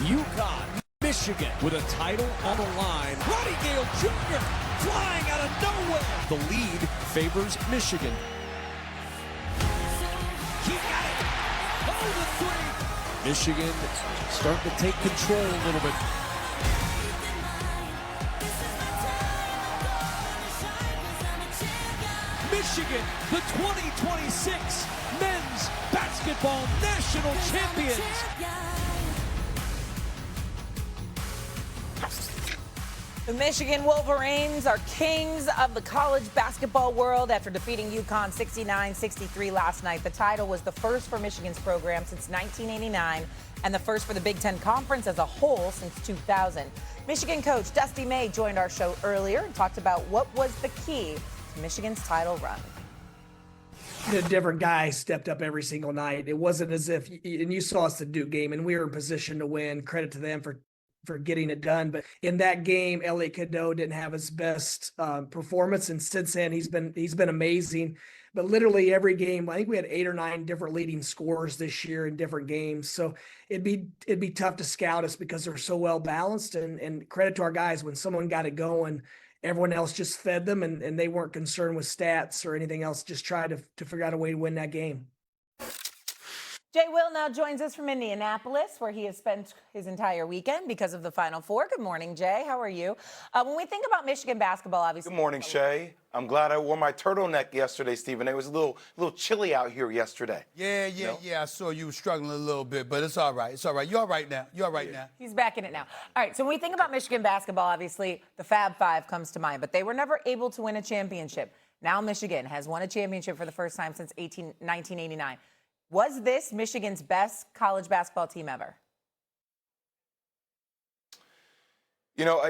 UConn, Michigan, with a title on the line. Roddy Gale Jr. flying out of nowhere. The lead favors Michigan. He got it. Oh, the three. Michigan starting to take control a little bit. Michigan, the 2026 men's basketball national champions. The Michigan Wolverines are kings of the college basketball world after defeating UConn 69-63 last night. The title was the first for Michigan's program since 1989 and the first for the Big Ten Conference as a whole since 2000. Michigan coach Dusty May joined our show earlier and talked about what was the key to Michigan's title run. The different guys stepped up every single night. It wasn't as if, and you saw us the Duke game, and we were in position to win. Credit to them for getting it done. But in that game, Elliot Cadeau didn't have his best performance, and since then he's been amazing. But literally every game, I think we had 8 or 9 different leading scorers this year in different games. So it'd be tough to scout us because they're so well balanced. And credit to our guys, when someone got it going, everyone else just fed them, and they weren't concerned with stats or anything else. Just tried to figure out a way to win that game. Jay Will now joins us from Indianapolis, where he has spent his entire weekend because of the Final Four. Good morning, Jay. How are you? When we think about Michigan basketball, obviously. Good morning, Shay. I'm glad I wore my turtleneck yesterday, Stephen. It was a little chilly out here yesterday. Yeah. I saw you were struggling a little bit, but it's all right. It's all right. You're all right now. Now. He's back in it now. All right, so when we think about Michigan basketball, obviously the Fab Five comes to mind, but they were never able to win a championship. Now Michigan has won a championship for the first time since 1989. Was this Michigan's best college basketball team ever? You know,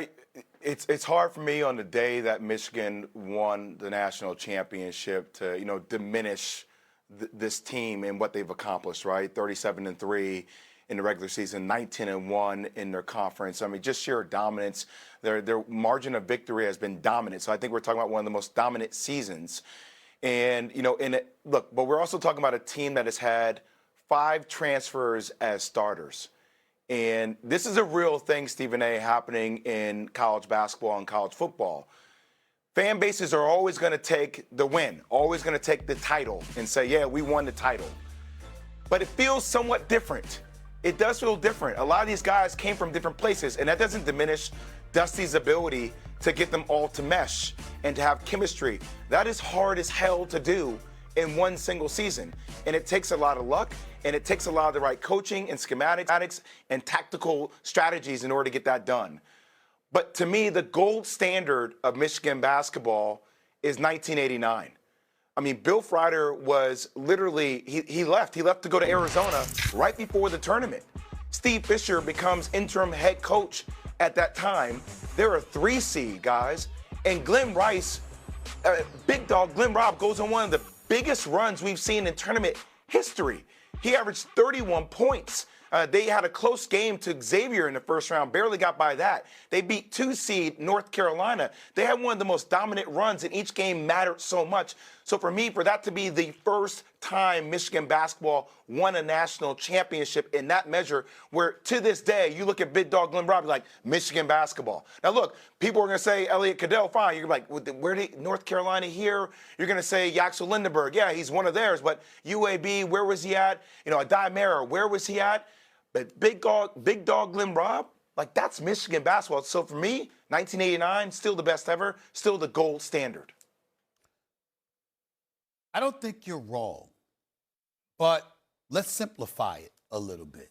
it's hard for me on the day that Michigan won the national championship to, diminish this team and what they've accomplished, right? 37-3 in the regular season, 19-1 in their conference. I mean, just sheer dominance. Their margin of victory has been dominant. So I think we're talking about one of the most dominant seasons. And, but we're also talking about a team that has had 5 transfers as starters. And this is a real thing, Stephen A., happening in college basketball and college football. Fan bases are always going to take the win, always going to take the title and say, yeah, we won the title. But it feels somewhat different. It does feel different. A lot of these guys came from different places, and that doesn't diminish Dusty's ability to get them all to mesh and to have chemistry. That is hard as hell to do in one single season. And it takes a lot of luck, and it takes a lot of the right coaching and schematics and tactical strategies in order to get that done. But to me, the gold standard of Michigan basketball is 1989. I mean, Bill Frieder was literally, he left. He left to go to Arizona right before the tournament. Steve Fisher becomes interim head coach at that time. They're a 3 seed, guys. And Glenn Rice, big dog Glenn Robb, goes on one of the biggest runs we've seen in tournament history. He averaged 31 points. They had a close game to Xavier in the first round, barely got by that. They beat 2 seed North Carolina. They had one of the most dominant runs, and each game mattered so much. So for me, for that to be the first time Michigan basketball won a national championship in that measure, where to this day, you look at big dog Glenn Robb, like Michigan basketball. Now look, people are going to say Elliot Cadeau, fine. You're like, where did North Carolina here? You're going to say Yaxel Lindenberg. Yeah, he's one of theirs, but UAB, where was he at? Adai Mera, where was he at? But big dog Glenn Robb, like that's Michigan basketball. So for me, 1989, still the best ever, still the gold standard. I don't think you're wrong, but let's simplify it a little bit.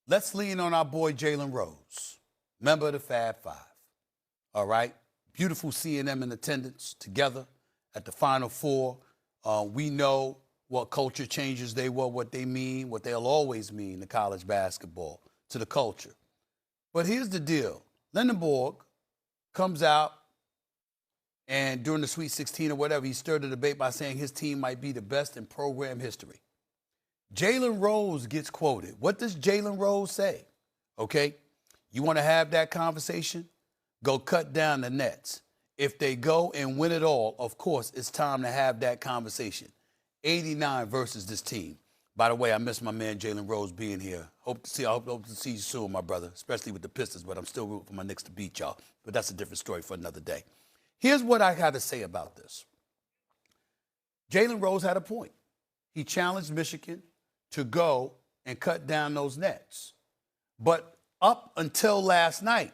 Let's lean on our boy Jalen Rose, member of the Fab Five. All right? Beautiful seeing them in attendance together at the Final Four. We know what culture changes they were, what they mean, what they'll always mean to college basketball, to the culture. But here's the deal. Lindenberg comes out, and during the Sweet 16 or whatever, he stirred the debate by saying his team might be the best in program history. Jalen Rose gets quoted. What does Jalen Rose say? Okay, you want to have that conversation? Go cut down the nets. If they go and win it all, of course, it's time to have that conversation. 89 versus this team. By the way, I miss my man Jalen Rose being here. I hope to see you soon, my brother, especially with the Pistons, but I'm still rooting for my Knicks to beat y'all. But that's a different story for another day. Here's what I got to say about this. Jalen Rose had a point. He challenged Michigan to go and cut down those nets. But up until last night,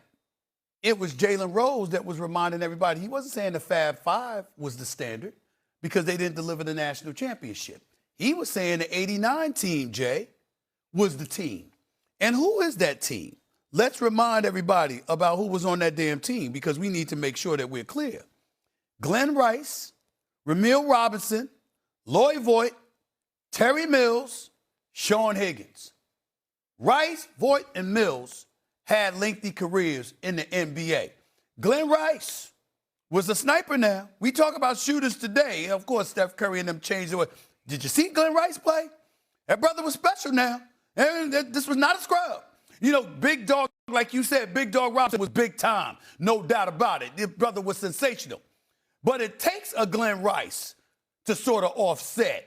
it was Jalen Rose that was reminding everybody. He wasn't saying the Fab Five was the standard because they didn't deliver the national championship. He was saying the 89 team, Jay, was the team. And who is that team? Let's remind everybody about who was on that damn team because we need to make sure that we're clear. Glenn Rice, Ramil Robinson, Lloyd Voigt, Terry Mills, Sean Higgins. Rice, Voigt, and Mills had lengthy careers in the NBA. Glenn Rice was a sniper now. We talk about shooters today. Of course, Steph Curry and them changed the way. Did you see Glenn Rice play? That brother was special now. And this was not a scrub. You know, big dog, like you said, Big Dog Robinson was big time. No doubt about it. This brother was sensational. But it takes a Glenn Rice to sort of offset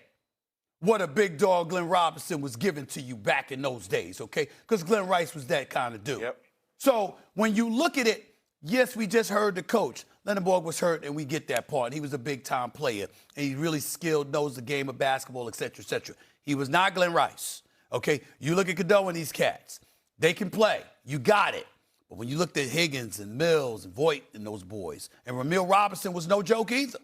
what a big dog Glenn Robinson was giving to you back in those days, okay? Because Glenn Rice was that kind of dude. Yep. So when you look at it, yes, we just heard the coach. Leonard Borg was hurt, and we get that part. He was a big-time player, and he really skilled, knows the game of basketball, et cetera, et cetera. He was not Glenn Rice, okay? You look at Cadeau and these cats. They can play. You got it. But when you looked at Higgins and Mills and Voigt and those boys, and Ramil Robinson was no joke either.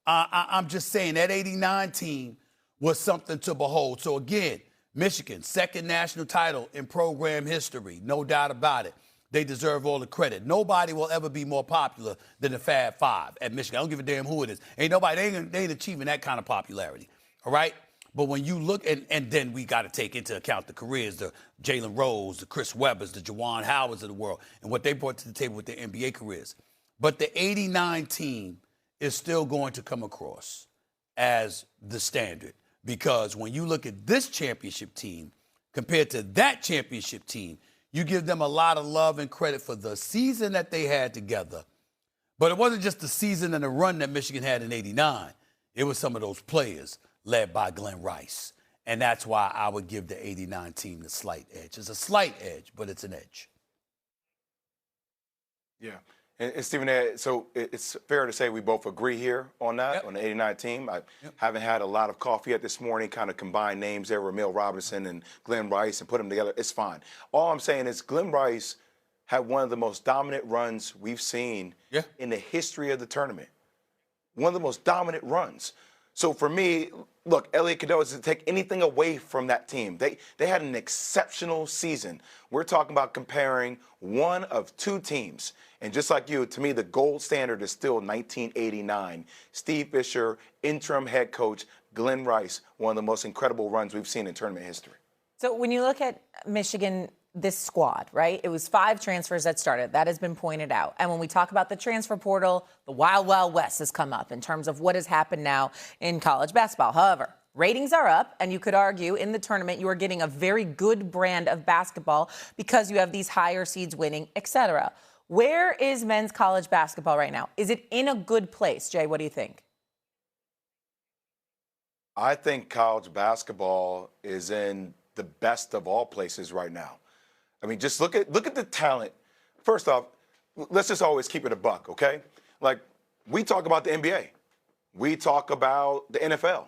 I'm just saying that 89 team was something to behold. So, again, Michigan, second national title in program history, no doubt about it. They deserve all the credit. Nobody will ever be more popular than the Fab Five at Michigan. I don't give a damn who it is. Ain't nobody, they ain't achieving that kind of popularity, all right? But when you look, and then we got to take into account the careers, the Jalen Rose, the Chris Webbers, the Juwan Howards of the world, and what they brought to the table with their NBA careers. But the 89 team is still going to come across as the standard. Because when you look at this championship team compared to that championship team, you give them a lot of love and credit for the season that they had together. But it wasn't just the season and the run that Michigan had in 89. It was some of those players led by Glenn Rice. And that's why I would give the 89 team the slight edge. It's a slight edge, but it's an edge. Yeah. And Stephen, so it's fair to say we both agree here on that, on the 89 team. I haven't had a lot of coffee yet this morning, kind of combined names there, Ramil Robinson and Glenn Rice, and put them together. It's fine. All I'm saying is Glenn Rice had one of the most dominant runs we've seen in the history of the tournament. One of the most dominant runs. So for me, look, Elliot Cadeau doesn't take anything away from that team. They had an exceptional season. We're talking about comparing one of two teams. And just like you, to me, the gold standard is still 1989. Steve Fisher, interim head coach, Glenn Rice, one of the most incredible runs we've seen in tournament history. So when you look at Michigan, this squad, right? It was 5 transfers that started. That has been pointed out. And when we talk about the transfer portal, the Wild Wild West has come up in terms of what has happened now in college basketball. However, ratings are up, and you could argue in the tournament you are getting a very good brand of basketball because you have these higher seeds winning, etc. Where is men's college basketball right now? Is it in a good place? Jay, what do you think? I think college basketball is in the best of all places right now. I mean, just look at the talent. First off, let's just always keep it a buck, okay? Like, we talk about the NBA. We talk about the NFL.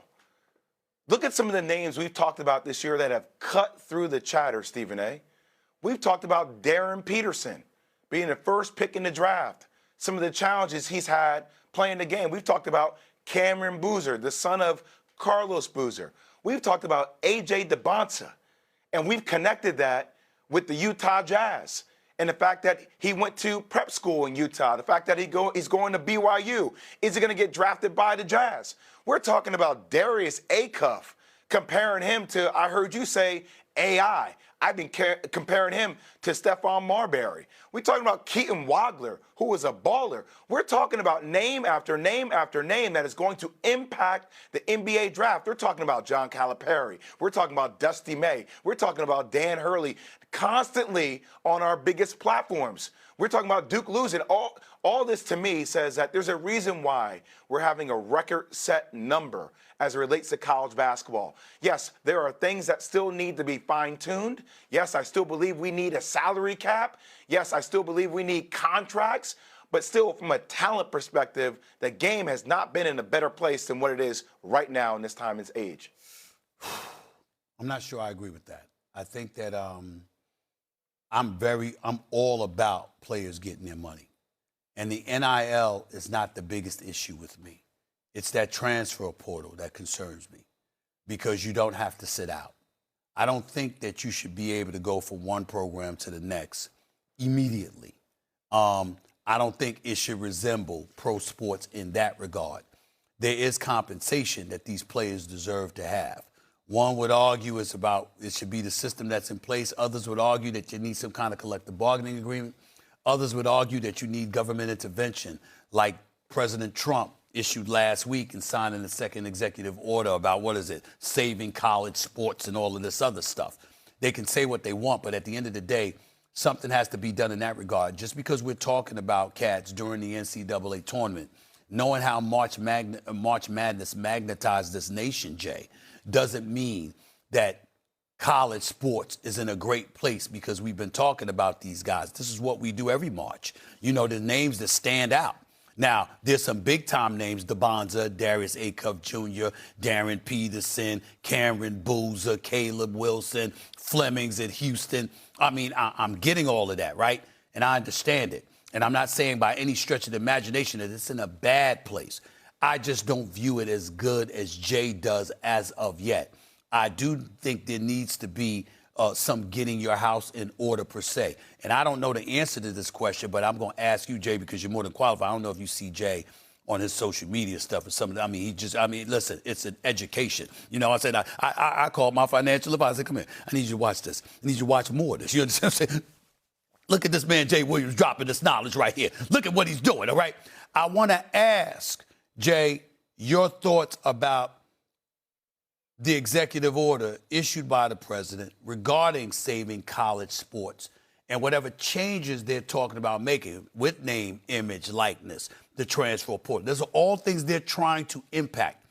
Look at some of the names we've talked about this year that have cut through the chatter, Stephen A. We've talked about Darren Peterson being the first pick in the draft, some of the challenges he's had playing the game. We've talked about Cameron Boozer, the son of Carlos Boozer. We've talked about A.J. DeBonsa, and we've connected that with the Utah Jazz and the fact that he went to prep school in Utah, the fact that he's going to BYU. Is he going to get drafted by the Jazz? We're talking about Darius Acuff, comparing him to, I heard you say, AI. I've been comparing him to Stephon Marbury. We're talking about Keaton Wagler, who was a baller. We're talking about name after name after name that is going to impact the NBA draft. We're talking about John Calipari. We're talking about Dusty May. We're talking about Dan Hurley constantly on our biggest platforms. We're talking about Duke losing. All this to me says that there's a reason why we're having a record-set number as it relates to college basketball. Yes, there are things that still need to be fine-tuned. Yes, I still believe we need a salary cap. Yes, I still believe we need contracts. But still, from a talent perspective, the game has not been in a better place than what it is right now in this time and age. I'm not sure I agree with that. I think that I'm all about players getting their money. And the NIL is not the biggest issue with me. It's that transfer portal that concerns me because you don't have to sit out. I don't think that you should be able to go from one program to the next immediately. I don't think it should resemble pro sports in that regard. There is compensation that these players deserve to have. One would argue it should be the system that's in place. Others would argue that you need some kind of collective bargaining agreement. Others would argue that you need government intervention, like President Trump issued last week in signing the second executive order about, saving college sports and all of this other stuff. They can say what they want, but at the end of the day, something has to be done in that regard. Just because we're talking about cats during the NCAA tournament, knowing how March Madness magnetized this nation, Jay, doesn't mean that college sports is in a great place because we've been talking about these guys. This is what we do every March. You know, the names that stand out. Now, there's some big-time names, DeBonza, Darius Acuff Jr., Darren Peterson, Cameron Boozer, Caleb Wilson, Flemings at Houston. I mean, I'm getting all of that, right? And I understand it. And I'm not saying by any stretch of the imagination that it's in a bad place. I just don't view it as good as Jay does as of yet. I do think there needs to be some getting your house in order per se. And I don't know the answer to this question, but I'm going to ask you, Jay, because you're more than qualified. I don't know if you see Jay on his social media stuff or something. I mean, listen, it's an education. You know, I said, I called my financial advisor. I said, come here, I need you to watch this. I need you to watch more of this. You understand what I'm saying? Look at this man, Jay Williams, dropping this knowledge right here. Look at what he's doing, all right? I want to ask, Jay, your thoughts about the executive order issued by the president regarding saving college sports and whatever changes they're talking about making with name, image, likeness, the transfer portal. Those are all things they're trying to impact.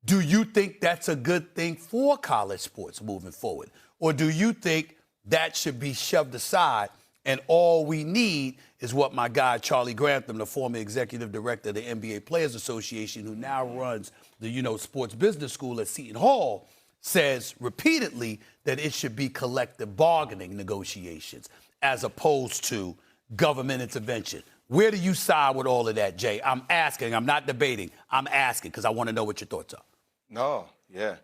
Do you think that's a good thing for college sports moving forward? Or do you think that should be shoved aside and all we need is what my guy Charlie Grantham, the former executive director of the NBA Players Association, who now runs the sports business school at Seton Hall, says repeatedly that it should be collective bargaining negotiations as opposed to government intervention. Where do you side with all of that, Jay? I'm asking. I'm not debating. I'm asking because I want to know what your thoughts are. No, yeah.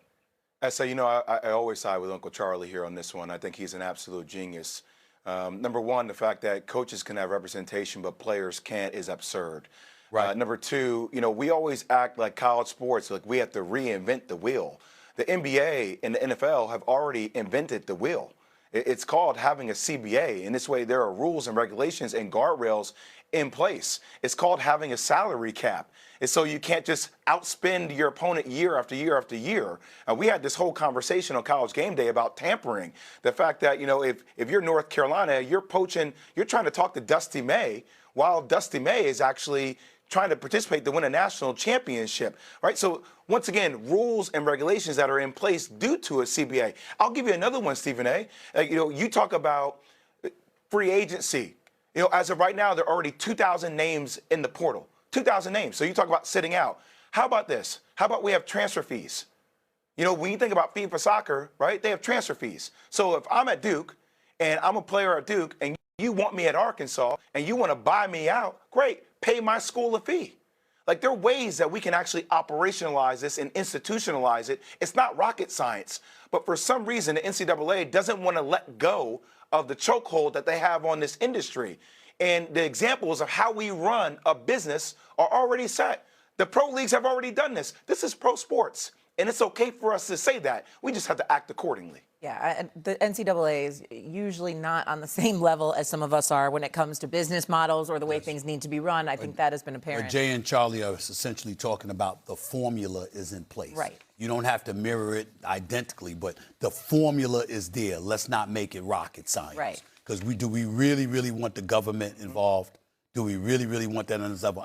I say, I always side with Uncle Charlie here on this one. I think he's an absolute genius. Number one, the fact that coaches can have representation but players can't is absurd. Right. Number two, we always act like college sports, like we have to reinvent the wheel. The NBA and the NFL have already invented the wheel. It's called having a CBA. In this way, there are rules and regulations and guardrails in place. It's called having a salary cap. And so you can't just outspend your opponent year after year after year. We had this whole conversation on College Game Day about tampering. The fact that, if you're North Carolina, you're trying to talk to Dusty May while Dusty May is actually trying to participate to win a national championship, right? So once again, rules and regulations that are in place due to a CBA. I'll give you another one, Stephen A. You talk about free agency. As of right now, there are already 2,000 names in the portal. 2,000 names. So you talk about sitting out. How about this? How about we have transfer fees? When you think about fee for soccer, right, they have transfer fees. So if I'm at Duke and I'm a player at Duke and you want me at Arkansas and you want to buy me out, great, pay my school a fee. Like, there are ways that we can actually operationalize this and institutionalize it. It's not rocket science. But for some reason, the NCAA doesn't want to let go of the chokehold that they have on this industry. And the examples of how we run a business are already set. The pro leagues have already done this. This is pro sports. And it's okay for us to say that. We just have to act accordingly. Yeah, the NCAA is usually not on the same level as some of us are when it comes to business models or the way things need to be run. I think that has been apparent. Jay and Charlie are essentially talking about the formula is in place. Right. You don't have to mirror it identically, but the formula is there. Let's not make it rocket science. Right. Because do we really, really want the government involved? Do we really, really want that on this level?